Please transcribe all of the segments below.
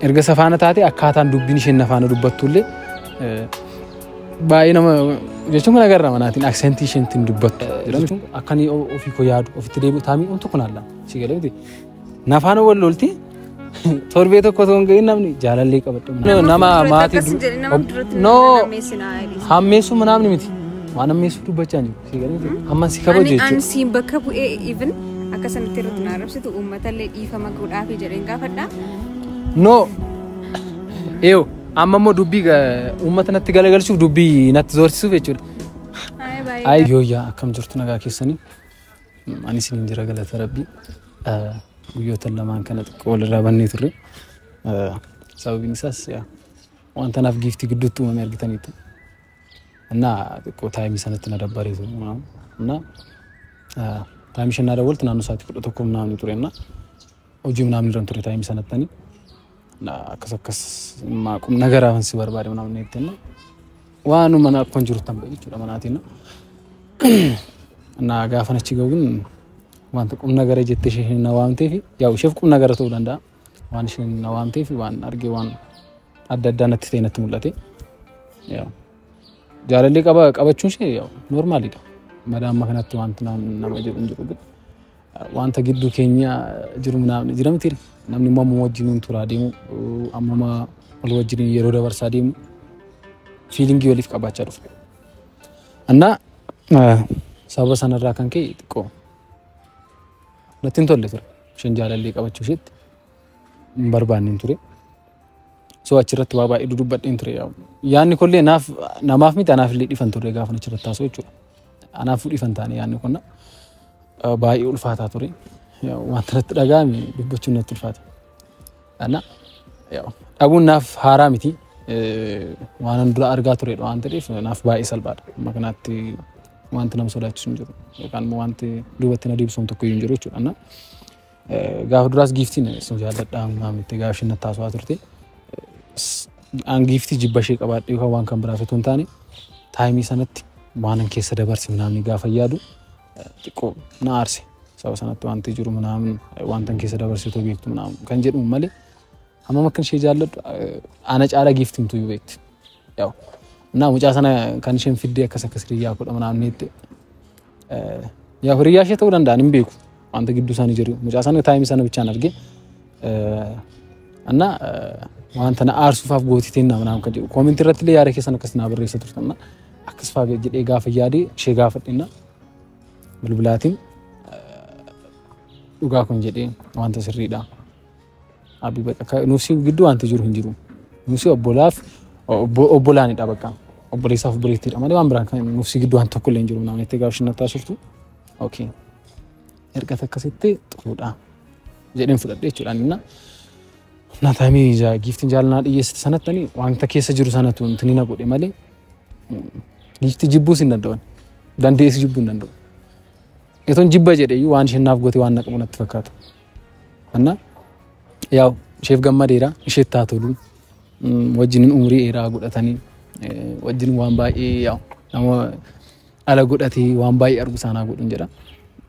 erga safaana taate akkaataan dubbiin isheen nafaana dubbattullee baay'ee nama jechuun kana agarra manaatiin aksentii isheen ittiin dubbattu jedhamtu akkanii ofii koo yaadu ofitti deebi'u taamii on tokko naalla si galee nafaana wal lolti torbee tokko toon ga'in namni jaalallee qabadhu nama maatii no hammeessu namni miti waan hammeessu dubbachaa jiru si galee amma si kabaju jechuudha an siin bakka bu'ee even akkasanitti irratti na arrabsitu uummatallee dhiifama godhaaf jedheen gaafadha no eeyo amma mo dubbii uummata natti galagalchuuf dubbii natti zoortisuuf jechuudha ay yooyaa akkam jirtu nagaa keessanii ani siin jira galata rabbii guyyoota lamaan kana xiqqoo walirraa bannee turre sababiin isaas wanta naaf giiftii gidduutti uumame argitaniitu እና xiqqoo taayimii sanatti na dabbareetu እና taayimii shan na dawwalti naannoo sa'aatii 11 ምናምን tureenna hojii ምናምን irra ture taayimii sanattani akkas maaqum nagaraafan si barbaade ምናምን neettenna waanuma na akkon jiru tan jechuudha manaatina እና gaafanchi gawun wanta qum nagara jettee isheen na waamteef yaa ishee qum nagara ta'uu danda'a waan isheen na waamteef waan argee waan adda addaa natti ta'e natti mul'ate yaa jaalallee qabachuun ishee yaa noormaalidha madaama kanatti wanta nama jedhu jiru wanta gidduu keenya jiru namni jiramti namni immoo wajjin turaa deemu amma wal wajjin yeroo dabarsaa deemu fiilingii waliif qabaachaa dhufu እና sababa sanarraa kan ka'e xiqqoo natti hin tolle ture isheen jaalallee qabachuu isheetti hin barbaanne ture so achirratti waa baay'ee dudubbadheen ture yaanni kollee namaaf miti anaaf illee dhifan ture gaafa achirratti taasoo jechuudha anaaf dhifan taane yaanni kun baay'ee ulfaataa ture wanta natti dhagaame dubbachuun natti ulfaata ana dhabuun naaf haaraa miti waan dura argaa turedha waan ta'eef naaf baay'ee salphaadha amma kanaatti wanti nama sodaachisu hin jiru yookaan wanti duubatti na deebisuun tokko hin jiru jechuudha ana gaafa duraas giiftiin sun jaalladhaa maamitti gaafa isheen natti taasoo turte an giiftii jibba ishee qabaadhe yookaan waan kan biraa fituun taane taayimii sanatti waan an keessa dabarsi namni gaafa yaadu xiqqoo na aarse sababa sanatti wanti jiru namni wanta an keessa dabarsitu beektu namni kan jedhu malee amma makkan ishee jaalladhu ana caala giiftiin tu beekti yaa na mucaa sana kan isheen fiddee akkas riyaa godha namni itti yaa riyaa ishee ta'uu danda'an hin beeku wanta gidduu isaanii jiru mucaa sana taayimii sana bichaan arge ana wanta na aarsuufaaf gootiteen namni kan jedhu koomentii irratti illee yaada keessan akkas na barreessa turtanna akkas faa jedhee gaafa yaade ishee gaafadhinna bilbilaatiin dhugaa kun jedhee wanta sirriidha abi bakka nuusi gidduu wanti jiru hin jiru nuusi obbolaanidha bakka obboleessaaf obboleettiidha malee waan biraan kan nuusi gidduu wanti tokko illee hin jiru namni itti gaafa shinna taasiftu okay erga akkasitti xuruudha jedheen fudhadhee jechuudha na taayimii giiftiin jaalalaa dhiyeessite sanattani wanta keessa jiru sanatu intini na godhe malee giifti jibbuus hin danda'an dandeessi jibbuu hin danda'u etoon jibba jedhee waan isheen naaf goote waan naqamu natti fakkaata anna yaa isheef gammadeera ishee taatolu wajjin umrii dheeraa godhatanii wajjin waan baay'ee yaa nama ala godhatee waan baay'ee argu saanaa godhun jedha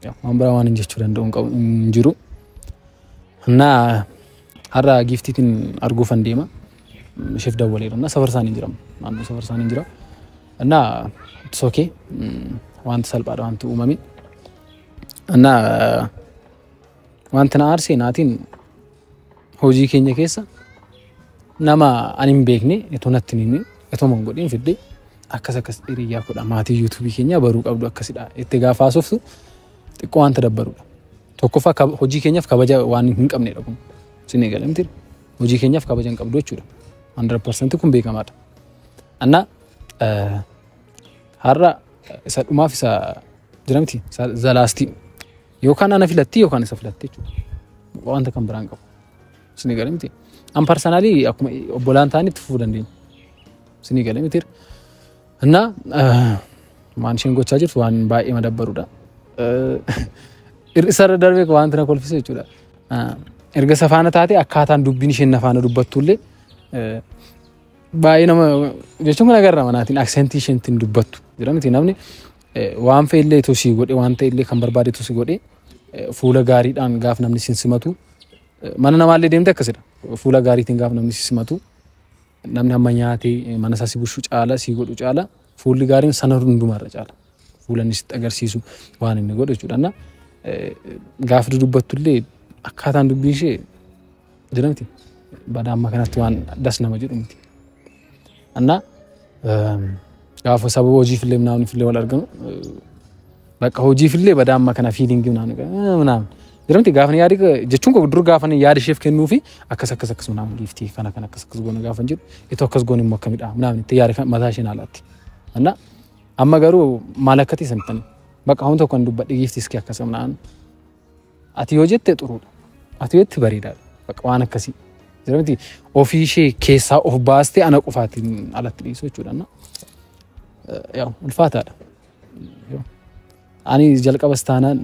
yaa waan biraa waan jechuu danda'u hin jiru anna har'a giiftiitiin arguufan deema isheef dawwaleera anna safar isaanii jira naannoo safar isaanii jira anna it's okay wanta salphaadha wanti uumame anna wanta na aarsee naatiin hojii keenya keessa nama ani hin beekne etoo natti hin etoo man godhin fidde akkas hiriyaa godha maatii yuutuubii keenya baruu qabdu akkasidha itti gaafa haasoftu xiqqoo wanta dabbaruudha tokkoffaa hojii keenyaaf kabaja waan hin qabnedha kun sinii galamti hojii keenyaaf kabaja hin qabdu jechuudha 100% kun beekamaadha anna har'a isa dhumaaf isa jiramti zalaasti yookaan ana filatti yookaan isa filatti jechuudha wanta kan biraan qabu sinii galamti an personally akkuma obbolaan taanitti fufuu dandeenya sinii galamti anna maan isheen gochaa jirtu waan baay'ee madabbaruudha irra darbee wanta na kolfise jechuudha erga safaana taate akkaataan dubbiin isheen nafaana dubbattullee baay'ee nama jechuun kana agarra manaatiin aksentii isheen ittiin dubbattu jedhamti namni waan fe'illee tosii godhe waan ta'illee kan barbaade tosii godhe fuula gaariidhaan gaaf namni sin simatu mana namaallee deemte akkasidha. Fuula gaariitiin gaafa namni si simatu namni amma nyaatee mana isaa si bushuu caala si godhu caala fuulli gaariin sana hundumarra caala. Fuula inni sitti agarsiisu waan inni godhu jechuudha. Gaafa dubbattullee akkaataan dubbii ishee jedhamti. Badaa amma kanatti waan das nama jedhu miti. Gaafa sababa hojiifillee naannifillee wal argamu bakka hojiifillee badaa amma kana fiiliingii naannoo jedhamti gaafa yaadi jechuun ko dur gaafa yaadi isheef kennuu fi akkas naannoo giiftii kana akkas goona gaafa jedhu itoo akkas goon immoo akkamidha naannoo itti yaadi mataa isheen alaatti. Amma garuu maal akkati samtani bakka hunda tokko dubbadhe giiftii iski akkas naannoo ati yoo jette xuruudha ati yoo jette bareedaadha bakka waan akkasii jedhamti ofii ishee keessaa of baastee ana qofaatiin alatti dhiisuu jechuudha. Yaw ulfaataadha. Ani jalqabas taanaan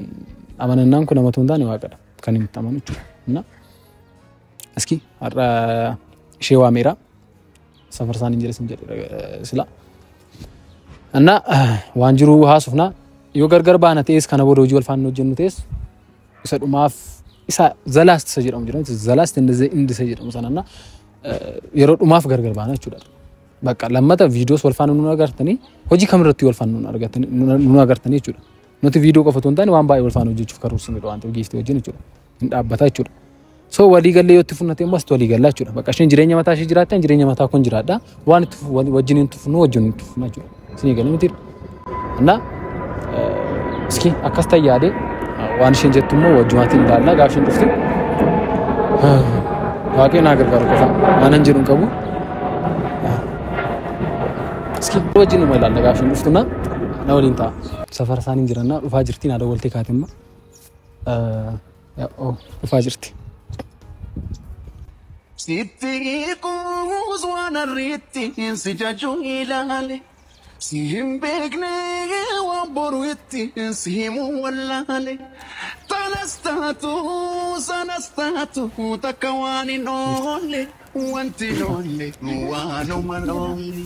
amanannaan kun namatu hundaan waaqadha kan inni amanu jechuudha. Aski har'a ishee waameera safar isaanii jedhesin jedhe sila. Waan jiru haasofna yoo gargar baana ta'es kana booda hojii wal faana hojjennu ta'es isa dhumaaf isa zalaast isa jedhamu jira. Zalaast indisa jedhamu sananna yeroo dhumaaf gargar baana jechuudha. Bakka lammata viidiyoos wal faana nu agartanii hojii kamirratti wal faana nu agartanii jechuudha. Nuti viidiyoo qofa otoo hin taane waan baay'ee wal faana hojjechuuf karoorsinedha waan ta'eef giiftii wajjin jechuudha. Hin dhaabbata jechuudha. So walii gallee yoo itti funnatee immoo asitti walii gallaa jechuudha. Bakka isheen jireenya mataa ishee jiraattan jireenya mataa kun jiraadha. Waan itti wajjin hin tufnu wajjin hin tufnu jechuudha. Isin galee miti. Iski akkas ta'e yaade waan isheen jettu immoo wajjumaatiin ilaallaa gaafa isheen dhufte. Waaqni na gargaaru qofa waan hin jiru qabu. Iski wajjin immoo ilaallaa gaafa isheen dhuftuna na waliin ta'a. Safar isaanii jiranna dhufaa jirti na dawwaltee kaatimma. Dhufaa jirti. Sitti kuus waan arriitti si jajuu ilaale. Si hin beekne waan boru itti si himuu wallaale. Sanas taatu takka waan hin oolle. Wanti oolle waanuma oolle.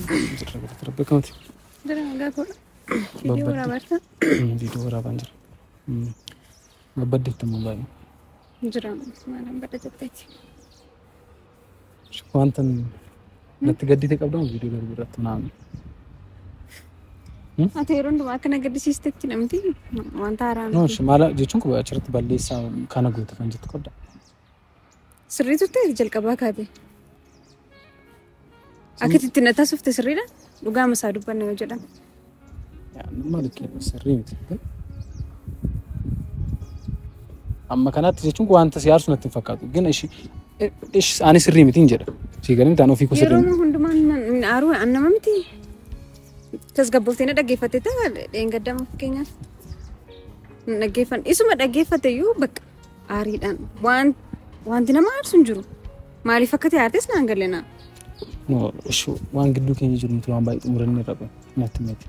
Video waraabata. Video waraabaan jira. Babbaddee tamuu baay'ee. Jira maalaan badda jetteeti. Wanta natti gaddite qabdamu video darbu irratti naannoo. Ati yeroo hundumaa akkana gaddisiistetti namti wanta haaraan. Maala jechuun kun achirratti balleessaa kana goote kan jettu qabda. Sirriitu ta'e jalqabaa kaate. Akkatti na taasifte sirriidha? Dhugaa masaa dubbanna yoo jedhama. Maal sirrii miti. Amma kanatti jechuun wanta siyaarsu natti fakkaatu. Gina ani sirrii miti hin jedha. Si galin taan ofii ko sirrii. Yeroo hundumaan aaruu annama miti. Tasgabboftee na dhaggeeffatte ta'a dheengaddama fakkeenyaaf. Isuma dhaggeeffatte iyyuu bakka aariidhaan wanti nama aarsu hin jiru. Maaliif akka ta'e aartes naan galle naa. Waan gidduu keenya jiru miti waan baay'ee xumuranne irra natti miti.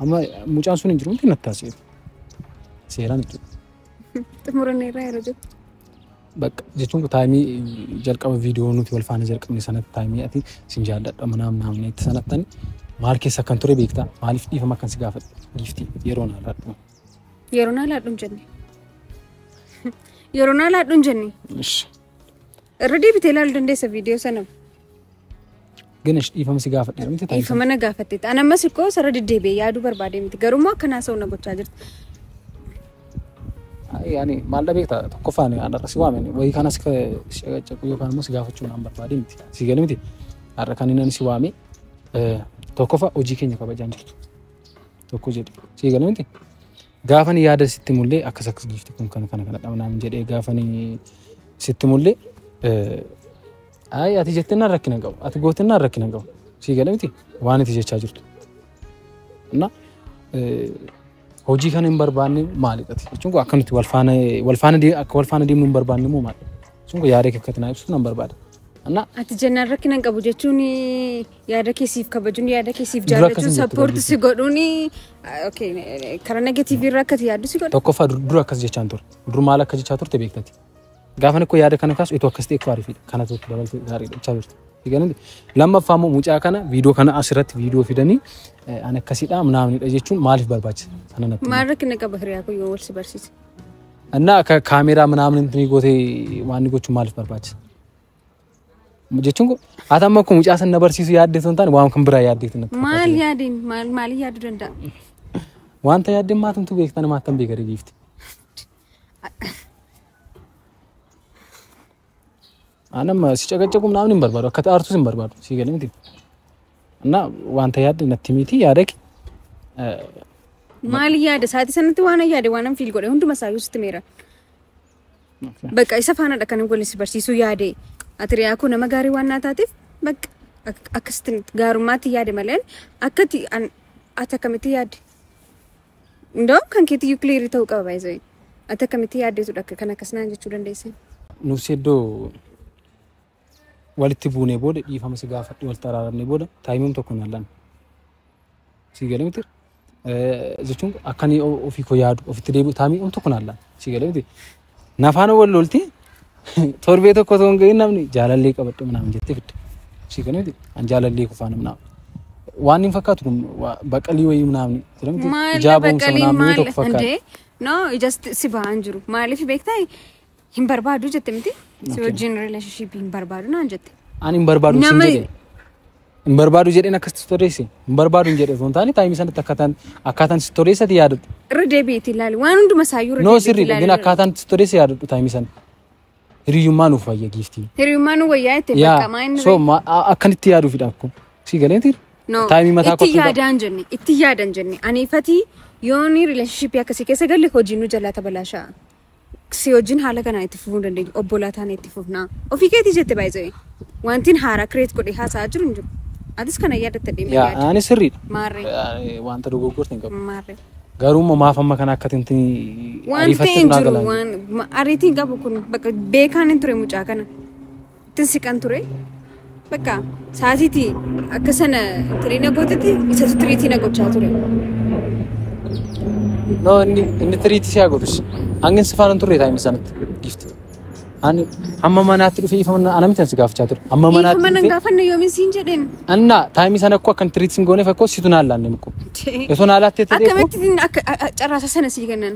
Amma mucaan sun hin jiru miti natti taasise. Seeraan jechuudha. Xumuranne irraa yeroo jiru. Bakka jechuun taayimii jalqaba viidiyoo nuti wal faana jalqabne sanatti taayimii ati sin jaalladha naamne itti sanattani maal keessa kan ture beektaa maaliif dhiifama kan si gaafadhu giiftii yeroon haalaadhu. Yeroon haalaadhu hin jenne. Yeroon haalaadhu hin jenne. Irra deebitee ilaaluu dandeessa viidiyoo sana. Ganesh dhiifama si gaafadhe miti taayimii. Dhiifama na gaafatte. Ana ammas ikkoo sarara deddeebi'ee yaaduu barbaade miti. Garuu akkanaa sa'u na gochaa jirti. Yani maal beektaa tokkoffaan anarra si waamne wayii kanas shaqachaqu yookaan immoo si gaafachuu naan barbaade miti. Si galee miti. Har'a kan inni si waame tokkoffa hojii keenya kabajaan jirtu. Tokko jedhe. Si galee miti. Gaafani yaada sitti mullee akkas giifti kun kana dhamnaan jedhee gaafani sitti mullee ati jettinaan rakkina qabu. Ati gootinaan rakkina qabu. Si galee miti. Waan itti jechaa jirtu. Hojii kan hin barbaanne maalidha? Jechuun akka nuti wal faana deemnu hin barbaanne moo maali? Jechuun yaada kee akkatti naa ibsuun hin barbaada. Ati jennaan rakkina hin qabu jechuun yaada keessiif kabajuun yaada keessiif jaallachuun sappoorti si godhuun karaa negatiivii irraa akkati yaaddu si godhu. Tokkoffaa dura akkas jechaan ture. Dur maal akka jechaa turte beektati. Gaafa nikko yaada kana kaasu itoo akkas ta'e gaariidha. Kana tokko dabaltee gaariidha jechaa turte. Lammaffaa immoo mucaa kana viidiyoo kana asirratti viidiyoo fidanii ani akkasiidha naamnidha jechuun maaliif barbaachisa? Maal rakkina qaba hiriyaa kun yoo wal si barsiise? እና ከካሜራ ምናምን እንትን ይጎቴ ዋን ጎቹ ማለት በርባች jechuun atama kun mucaa san barsiisu yaaddeetu tan waan kan bira yaaddeetu natti maal yaadin maal yaadu danda'a wanta yaadden maatumtu beektan maatam beekare giifti anam ሲጨቀጨቁ ምናምን እንበርባዱ ከታርቱ እንበርባዱ ሲገለምት እና wanta yaadden natti miti yaadaki maal yaada saati sanatti waan yaade waan fiil godhe hunduma saayuu sitimera በቃ ይሰፋና ደከነ ጎልስ barsiisu yaade atiriyaa kun nama gaarii waan naataatiif bakka akkasitti gaarummaatti yaade malee akkati atakamitti yaade ndoo kan keetii clear ta'uu qaba baay'ee atakamitti yaaddeetu dhakka kan akkasnaan jechuu dandeessan nuseddoo walitti buunee booda dhiifama si gaafadhu wal taraaramne booda taayimum tokko nallan si galemti jechuun akkanii ofii ko yaadu ofitti deebi'u taayimum tokko nallan si galemti nafaana wal lolti torbee tokko toon ga'in namni jaalallee qabadhe ምናምን jettee fidde si galemti an jaalallee kufaan ምናምን waan hin fakkaatu baqalii way ምናምን jedhamti jaabum sanaan tokko fakkaatu no just si baan jiru maaliif beektaa hin barbaadu jette miti si wajjin relationship hin barbaadu naan jette ani hin barbaadu sin jedhe hin barbaadu jedheen akkas storeesse hin barbaadu jedhe zontaani taayimii sanatti akkaataan storeessati yaadatu redeebiiti ilaali waan hunduma saayyuu no sirri gina akkaataan storeesse yaadatu taayimii san hiriyummaa nuuf wayya giifti hiriyummaa nu wayyaa itti bakka maayinni so akkanitti yaaduu fidha akku si galeenti taayimii mataa itti yaadan jenne aniifati yooni relationship akkasii keessa galle hojii nu jalaa tabalaashaa si wajjin haala kana itti fufuu dandeenya obbolaataan itti fufnaa ofii keetii jette baay'ee wantiin haaraa kireet godhe haasaa jiru hin jiru atis kana yaadatta deemee yaada ani sirriidha maarree wanta dogoggorte hin qabu maarree garuu maaf amma kana akka tinti ariifatte hin jiru waan ariitiin qabu kun bakka beekaan hin ture mucaa kana tinsiqan ture bakka saatiiti akka sana tiriina gootetti isa tiriitii gochaa ture no inni tiriitii siyaa godhus hangin sifaan turre taayimii sanatti giifti ani amma manaatti dhufe ifamna anamitan si gaafachaa ture amma manaatti dhufe ifamna gaafanne yoomin siin jedhen anna taayimii sana ko akkan tiriitiin goone fakko situ naallaanne mukko eso naalaatti tete akkamitti akka carraasa sana sii gannan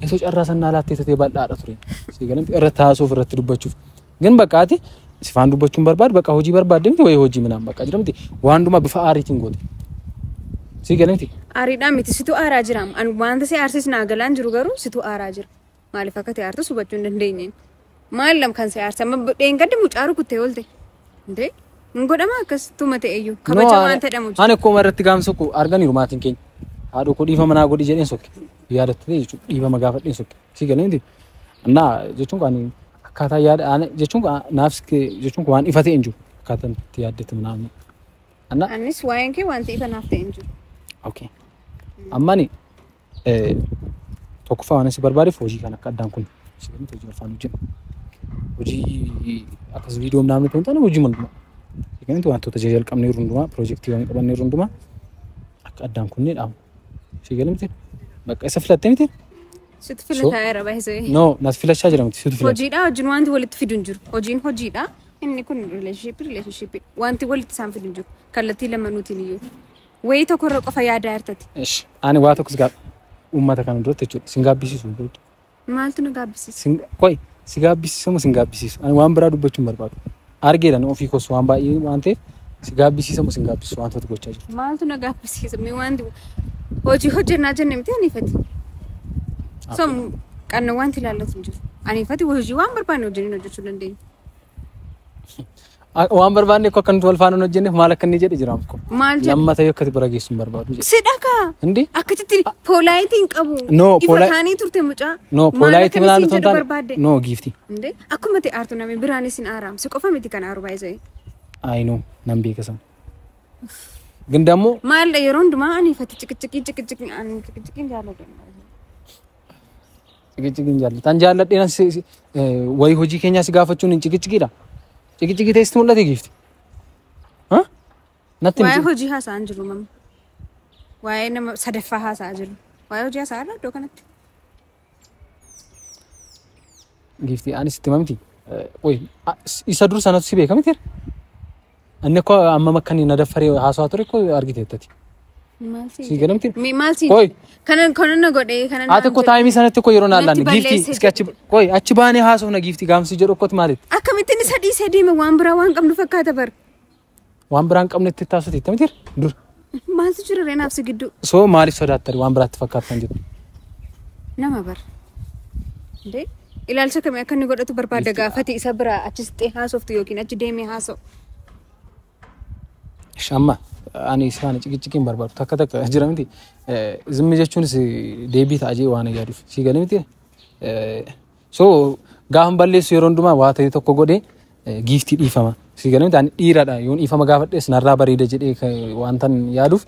eso carraasa naalaatti tete bal'aadha ture sii galamti irra taasuuf irratti dubbachuuf ግን በቃቲ ሲፋን ዱበቹን በርባድ በቃ ሆጂ በርባድ ደምቲ ወይ ሆጂ ምናም በቃ ጅረምቲ ዋንዱማ በፋአሪቲን ጎት ሲገለምቲ አሪዳ ሚቲ ሲቱ አራ ጅራም አን ዋንተ ሲ አርሲስ ናገላን ጅሩ ገሩ ሲቱ አራ ጅር ማለፈከተ አርቱ ሱበቹ እንደኝን ማለም ካን ሲ አርሰ መበዴን ቀድ ሙጫሩ ኩቴ ወልቴ እንዴ እንጎደማ ከስቱ መተዩ ከበጫ ዋንተ ደሙ አነ ኮ መረት ጋምሱኩ አርጋን ይሩማቲን ኬኝ አዶ ኮ ዲፈ መና ጎዲ ጀዴን ሶክ ያደት ዲፈ መጋፈዴን ሶክ ሲገለምቲ እና ጀቹን ቃኒ ካታ ያደ አነ ጀቹን ናፍስ ጀቹን ዋን ኢፋቴ እንጁ ካተን ያደት ምናምን እና አንስ ዋይንኬ ዋንተ ኢፈናፍቴ እንጁ ኦኬ አማኒ tokko fa wanasi barbaade hojii kana akka addaan kun sibiilota hojii afaan hojii hojii akkas viidiyoo namni kun taane hojii manduma eegantu wantoota jalqabnee runduma piroojeektii waan qabannee runduma akka addaan kun ni dhaamu sigalimti bakka isa filattee miti situ filata era baay'ee no nas filachaa jiramti situ filata hojiidha hojiin wanti walitti fidun jiru hojiin hojiidha inni kun relationship wanti walitti isaan fidun jiru kallattii lamanuutiin iyyuu way tokko irra qofa yaada yartati እሺ ani waa tokkos gaa ummata kana duratti jechuudha singabbisiisu booda maaltu na gabbisiisa ቆይ ሲጋብሲሱ singabbisiisu ani waan biraa dubbachuun barbaadu argeedhan ofii kos waan baay'ee waan ta'eef ሲጋብሲሱ singabbisiisu wantoota gochaa jiru maaltu na gabbisiisa mi wanti hojii hojjennaa jenne miti anifati som qanna wanti ilaalatu jiru anifati hojii waan barbaanne hojjechuu dandeenya waan barbaanne ko kan wal faana hojjenne maal akka inni jedhe jiraam ko lammata yoo akkati barageessuun barbaadu jedhe sidaka indi akkati polaayitiin qabu no polaayitiin turte mucaa no polaayitii maal tontaan no gifti inde akkuma te aartu nami biraani sin aaram si qofa miti kan aaru baay'ee አይ ኖ ነምቢ ከሰም ግን ደግሞ ማል የሮን ድማ አኒ ፈት ጭቅጭቅ አኒ ጭቅጭቅ ያለው ጭቅጭቅ ያለው ታንጃለ ጤና ወይ ሆጂ ኬኛ ሲጋፈቹን ጭቅጭቅ ይዳ ጭቅጭቅ ቴስት ሙላት ይግፍት ነጥም ወይ ሆጂ ሀሳ አንጅሉ ማም ወይ ነም ሰደፋ ሀሳ አንጅሉ ወይ ሆጂ ሀሳ አለ ዶከነት ጊፍቲ አንስ ትማምቲ ወይ ይሰድሩ ሰነቱ ሲቤ ከመቴር እነኮ አመመከኒ ነደፈሪ ሀሳው አጥሪ እኮ አርጊት የተቲ Si galamti. Maal si? Koi. Kanan na godhe kanan. Ate ko taayimii sanatti ko yeroo naallaan gifti iski achi baanee haasofna gifti gaamsi jedhu akkot maalitti. Akkamittiin isa dhiisee deeme waan biraa waan qabnu fakkaata bar. Waan biraan qabnetti taasisutti tamtir dur. Maaltu jira reenaaf si gidduu? So maaliif sodaattari waan biraatti fakkaatan jedhu. Nama bar. Dee ilaalcha kamii akka inni godhatu barbaada gaafati isa biraa achisitti haasoftu yookiin achi deemee haasa'u. Shamma ani isaan ciqiqiin barbaadu takka jira miti zimmi jechuunis deebii ta'ajee waan yaaduuf si galee miti so gaafan balleessu yeroo hundumaa waa ta'e tokko godhee giiftii dhiifama si galee miti ani dhiiradha yoon dhiifama gaafadhees narraa bareeda jedhee waantan yaaduuf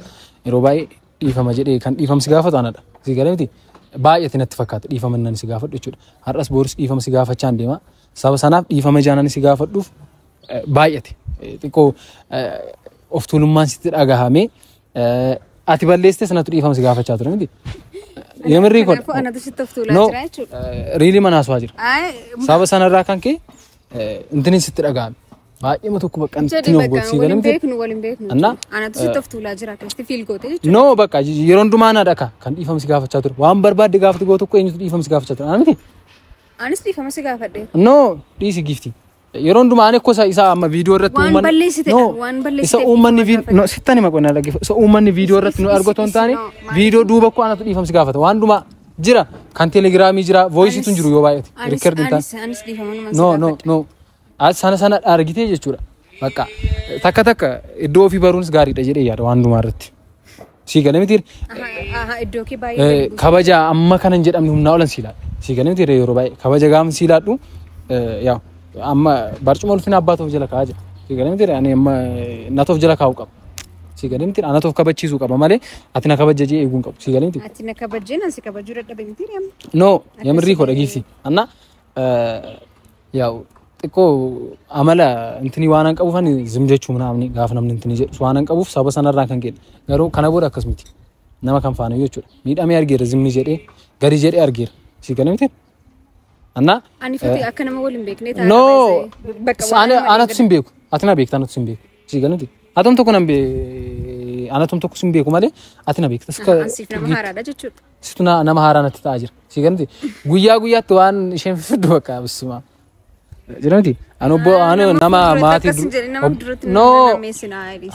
yeroo baay'ee dhiifama jedhee kan dhiifamsi gaafatu anadha si galee miti baay'ee natti fakkaata dhiifama nan si gaafadhu jechuudha har'as booris dhiifama si gaafachaan deema saba sanaaf dhiifama jaanan si gaafadhuuf baay'ee xiqqoo of tuulummaan sitti dhagahame ati balleessite sanatu dhiifama si gaafachaa ture miti yemirrii kun anatu sitti of tuulaa jira jechuudha riili manaas waa jira saba sanarraa kan kee intinin sitti dhagahame baay'ee tokko bakka intini of gootsi galee miti waliin beeknu anatu sitti of tuulaa jira keessatti fiil goote jechuudha no bakka yeroo hundumaa na dhaka kan dhiifama si gaafachaa ture waan barbaadde gaafati gootu ko eenyutu dhiifama si gaafachaa ture ana miti anis dhiifama si gaafadhe no dhiisi gifti yeroo hundumaa ani ko isa amma viidiyoo irratti waan balleessite isa uummanni no sittani maqonna dhaggeef isa uummanni viidiyoo irratti nu argatu hin taane viidiyoo duuba ko anatu dhiifamsi gaafata waan duma jira kan telegiraamii jira voice tun jiru yoo baay'eeti record tan anis dhiifama no as sana argitee jechuudha bakka takka iddoo ofii baruunis gaariidha jedhee yaada waan duma irratti si galee miti iddoo kee baay'ee kabaja amma kanan jedhamni humnaa olan siilaadha si galee miti yeroo baay'ee kabaja gaam siilaadhu yaa amma barcuma ulfina abbaa jala kaaja si galee miti ani amma natoof jala kaa'u qaba si galee miti anatoof kabachiisuu qaba malee ati na kabajjee eeguun qabu si galee miti ati na kabajjee nan si kabajjuu dadhabe miti no yamirrii kodha giifti anna yaa'u xiqqoo amala intini waan an qabuuf ani zim jechuu namni gaafa namni intini jedhu waan an qabuuf saba sanarraa kan gedhe garuu kana booda akkas miti nama kan faana jechuudha miidhamee argeera zimmi jedhee gari jedhee argeera si galee miti anna ani fati akka nama waliin beekne ta'a no anatu sin beeku ati na beekta anatu sin beeku si galee miti atom tokko nan anatum tokko sin beeku malee ati na beekta asif nama haaraadha jechuudha situ nama haaraa natti ta'aa jira si galee miti guyyaatti waan isheen fiddu bakka bisuma jiranti ano nama maatii no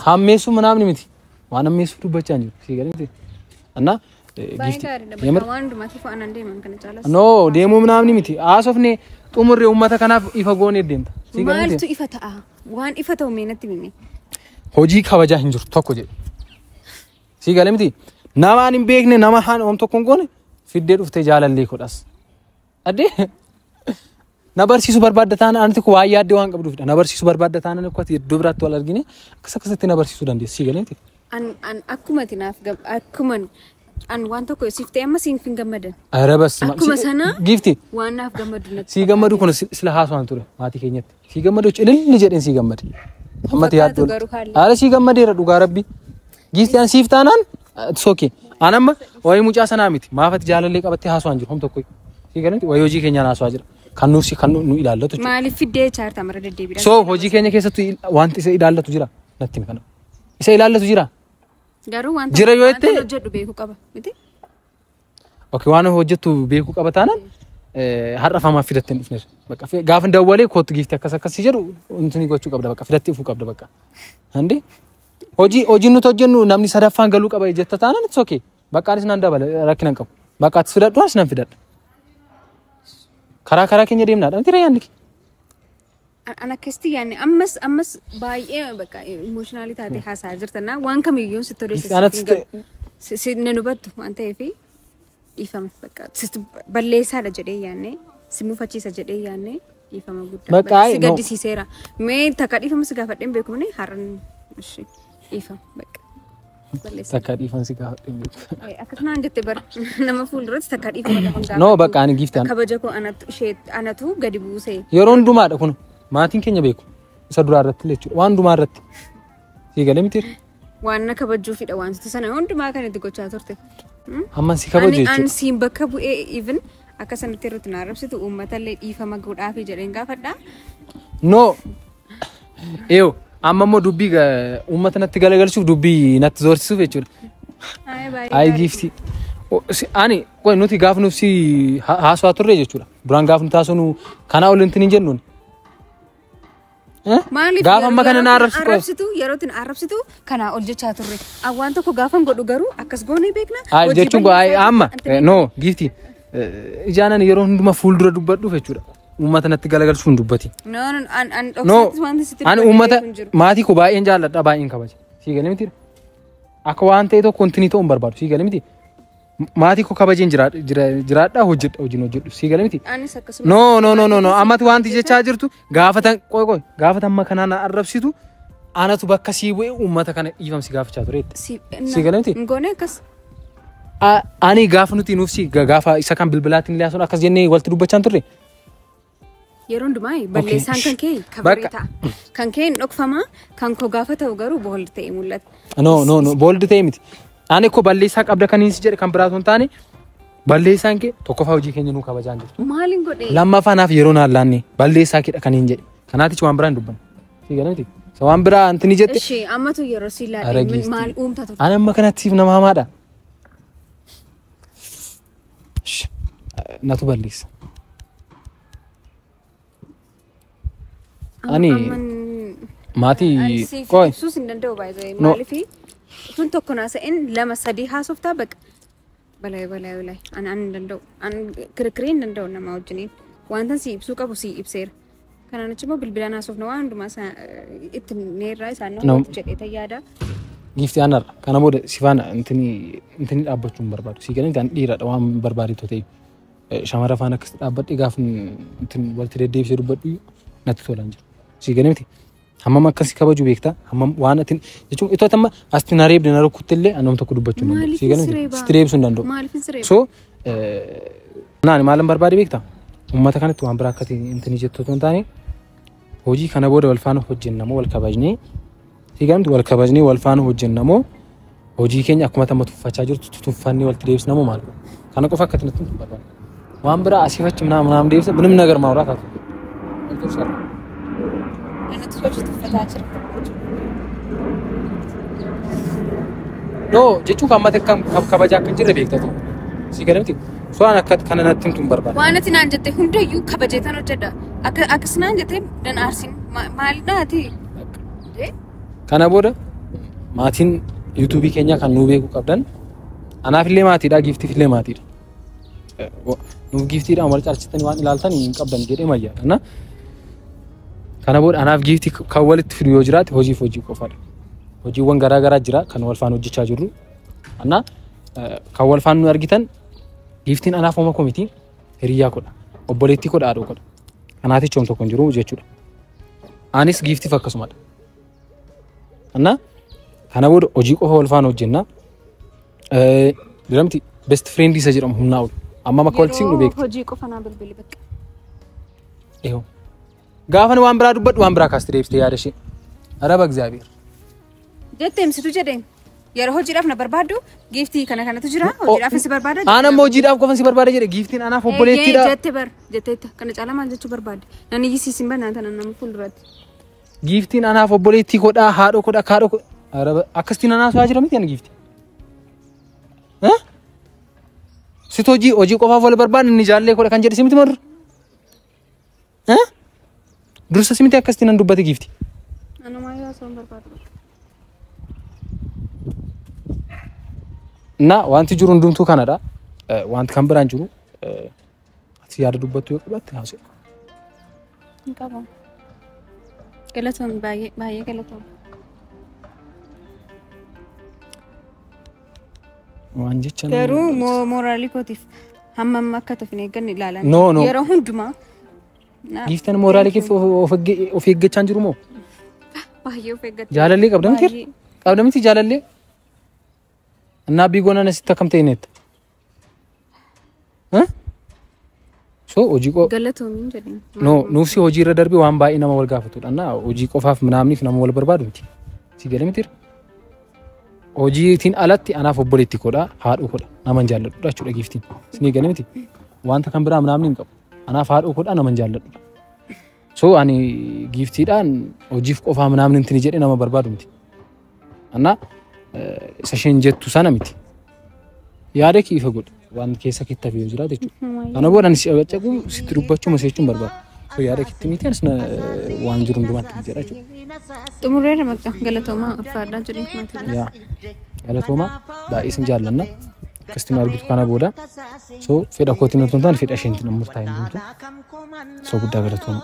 hammeessu namni miti waan hammeessu dubbachaa jiru si galee miti anna no deemuu namni miti haasofne xumurree uummata kanaaf ifa goonee deemta si galee miti maaltu ifa ta'a waan ifa ta'u meenatti mimi hojii kabajaa hin jiru tokko jedhe si galee miti nama hin beekne nama haan oom tokko hin goone fiddee dhuftee jaalallee kodhas addee na barsiisu barbaadda taana anti ko waa yaadde waan qabduufidha na barsiisu barbaadda taana ko ati iddoo biraatti wal argine akkasatti na barsiisuu dandeessi si galee miti an akkuma tinaaf akkuma an waan tokko siftee amma siin fin gammadan arabas akkuma sana gifti waan naaf gammadu natti si gammadu kun sila haasawaan ture maatii keenyatti si gammadu cililli jedheen si gammade amma yaaddu ala si gammadeera dhugaa rabbi gifti an siif taanaan soke anamma wayi mucaa sanaa miti maafati jaalallee qabattee haasawaan jiru hom tokko si galee miti wayi hojii keenyaan haasawaa jira kan nu ilaallatu maaliif fiddee chaarta mara deddeebiidha so hojii keenya keessatti wanti isa ilaallatu jira natti kana isa ilaallatu jira garuu wanta jira yoo itti hojjedhu beeku qaba miti okay waan hojjettu beeku qaba taanaan har'a famaa fidattee dhufneer bakka gaafa dawwalee kootu giifti akkas jedhu intini gochuu qabda bakka fidattee dhufuu qabda bakka handi hojii nuti hojjennu namni sadaffaan galuu qaba jetta taanaan it's okay bakka anis nan dabala rakkinan qabu bakka ati fidadhu anis nan fidadha karaa keenya deemnaadha miti reeyyaanni ana kesti yaani ammas baay'ee bakka emotionally taate haasaa jirtana waan kamiyyuu sitti odeessi si nanubattu waan ta'eef dhiifama bakka sitti balleessaadha jedhee yaanne si mufachiisa jedhee yaanne dhiifama guddaa si gaddisiiseera mee takka dhiifama si gaafadheen beekumne har'an dhiifama bakka takka dhiifama si gaafadheen beeku akkasumaan jette bar nama fuulduratti takka dhiifama gaafa no bakka ani giiftaan kabaja koo anatu gadi buusee yeroo hundumaadha kun maatiin keenya beeku isa duraa irratti jechuudha waan hundumaa irratti si galee miti waan na kabajuufidha wantoota sana hundumaa kan itti gochaa turte amma si kabaju jechuudha ani siin bakka bu'ee even akka sanatti irratti na arrabsitu uummatallee dhiifama godhaafi jedheen gaafadha no amma immoo dubbii uummata natti galagalchuuf dubbii natti zoorsisuuf jechuudha Ay gifti. Ani qoy nuti gaaf nuuf si haasawaa turre jechuudha. Duraan gaaf nu taasonu kana ol intin hin jennuun. Gaaf amma kana na arrabsitu yerootin arrabsitu kana ol jechaa turre. Awwaan tokko gaafan godhu garuu akkas goonee beekna. Ay jechuun amma no gifti. Ijaanan yeroo hunduma fuuldura dubbadhuuf jechuudha. Uummata natti galagalchuun dubbati. No ani uummata maatii ko baay'een jaalladha baay'een kabaja. Si galee miti. Akka waan ta'e tokko kontinii ta'uun barbaadu. Si galee miti. Maatii ko kabajeen jiraadha hojiin hojjedhu. Si galee miti. No ammati wanti jechaa jirtu gaafatan qoy gaafatan amma kanaan arrabsitu anatu bakka si bu'ee uummata kana dhiifamsi gaafachaa tureetti. Si galee miti. Ngoonee akkas. Ani gaafa nuti nuuf si gaafa isa kan bilbilaatiin illee asuun akkas jennee walitti dubbachaa turre. Yeroo hundumaa balleessaan kan kee kabareeta. Kan kee dhokfama kan koo gaafa ta'u garuu booldi ta'e mul'ata. No booldi ta'e miti. Ani ko balleessaa qabda kan inni jedhe kan biraatu hin taane balleessaan kee tokkoffaa hojii keenya nuu kabajaan jirtu. Maaliin godhee? Lammaffanaaf yeroo naan laanne balleessaa keedha kan hin jedhe. Kanaatichi waan biraan dubbanne. Si galee miti. Waan biraa antini jette. Ishee ammatu yeroo si laadhe maal uumta turte? Ani amma kanatti nama hamaadha. Natu balleessa. Ani maatii qoy sus hin danda'u baay'ee maaliifi tun tokko naasa'in lama sadii haasoftaa baqa balaa ani hin danda'u ani kirkiree hin danda'u nama wajjiniin wanta si ibsuu qabu si ibseera kanaan achi immoo bilbilaan haasofna waan hundumaa itti neerraa isaan jedhee tayyaada. Gifti aanarra kana booda sifaan intini dhaabbachuu hin barbaadu si galee kan dhiiradha waan barbaadeetu ta'e shamara faana akkasitti dhaabbadhe gaafa intini walitti deddeebisee dubbadhu natti tolaan jira. Si galee miti. Hammam akkasi kabaju beektaa hammam waan atin jechuun itoo tamma asti na reebde na rukkutte illee anam tokko dubbachuu hin danda'u. Si galee miti. Sitti deebisuu hin danda'u. Maaliifin sireeba? So naan maalan barbaade beektaa? Uummata kanatti waan biraa akkati intini jettu otoo hin taane hojii kana booda wal faana hojjennamoo wal kabajnee si galee miti wal kabajnee wal faana hojjennamoo hojii keenya akkuma tamma tuffachaa jirtu tuffannee walitti deebisnamoo maal kana qofa akkati natti hin barbaadu. Waan biraa asiifachi ምናምን deebisa ምንም ነገር ማውራት አትፈልግም. No, jechuun kan mata kabajaa kan jirre beektatu. Si galamti. Soan akka kana natti himtuun barbaada. Waan ati naan jette hundayyuu kabajeetan hojjedha. Akkas naan jette dan aarsin maalidhaati? Kana booda maatiin yuutuubii keenya kan nuu beekuu qabdan anaaf illee maatiidha giftiif illee maatiidha. Nuuf giftiidhaan wal caalchitanii waan ilaaltan hin qabdan jedhee mayyaa. Kana booda anaaf gifti kan walitti fidu yoo jiraate hojiif hojii qofaadha. Hojiiwwan garaa garaa jira kan wal faana hojjechaa jirru. Anna kan wal faana nu argitan giftiin anaaf hooma komitii hiriyaa godha. Obboleettii godha haadhoo godha. Kanaatichi hoom tokko hin jiru jechuudha. Anis giftiif akkasumadha. Anna kana booda hojii qofa wal faana hojjenna. Biramti best friend isa jedhamu humnaa ol. Amma makka walitti siqnu beekti. Hojii qofa naa bilbili bakka. Eeyo. Gaafan waan biraa dubbadhu waan biraa kaasti deebistee yaada ishee. Araba እግዚአብሔር. Jettee himsitu jedheen. Yeroo hojiidhaaf na barbaaddu giftii kanatu jira. Hojiidhaaf si barbaada. Anammoo hojiidhaaf qofan si barbaada jedhe giftiin anaaf obboleettiidha. Jettee kana caalaa maal jechuu barbaadde? Nani yisiisin banaan tana nama fuulduratti. Giftiin anaaf obboleettii godhaa haadhoo godhaa kaadhoo godhaa. Araba akkasitti anaaf waa jira miti ani gifti. Sit hojii qofaaf wal barbaadne inni jaallee godha kan jedhe simiti marru. Dursa simiti akkasitti nan dubbate gifti. Anuma yaa soon barbaadu. Na wanti jiru hundumtuu kanadha. Wanti kan biraan jiru ati yaada dubbattu yoo qabatte haasa'u. Hin qabu. Galatoon baay'ee galatoon. Waan jechaan garuu mooraalii kootiif hammam akka tofin eegganni ilaalan. No. Yeroo hundumaa. Giftaan mooraalii keef of eeggachaa jiru moo? Baay'ee of eeggachaa. Jaalallee qabdamti? Qabdamti jaalallee? Annaa biigoona nasitti akkam ta'e netta? So hojii galatoomin jedheen. No nuufsi hojii irra darbee waan baay'ee nama wal gaafatudha. Annaa hojii qofaaf manaamniif nama wal barbaadu miti. Si galamitiira? Hojiitiin alatti anaaf obboleettii godhaa haadhoo godha nama hin jaalladhudha jechuudha giftiin. Isinii galamiti? Wanta kan biraa manaamni hin qabu. Anaaf haadhoo godhaa nama hin jaalladhudha. So ani giftiidhaan hojiif qofaa manaamni intini jedhee nama barbaadu miti. Annaa sashen jettu sana miti yaada kee ifa godhi waan keessa kitta fi jira jechuudha ana boodan si abacaqu sitti dubbachuu maseechuun barbaada so yaada kitti miti asna waan jiru ndumatti jira jechuudha xumureera maqaa galatooma affaadhaa jedhee maatii yaa galatooma baay'ee jaallanna kastima argitu kana booda so fedha kootiin otoo hin taane fedha isheetiin murtaa'e so guddaa galatooma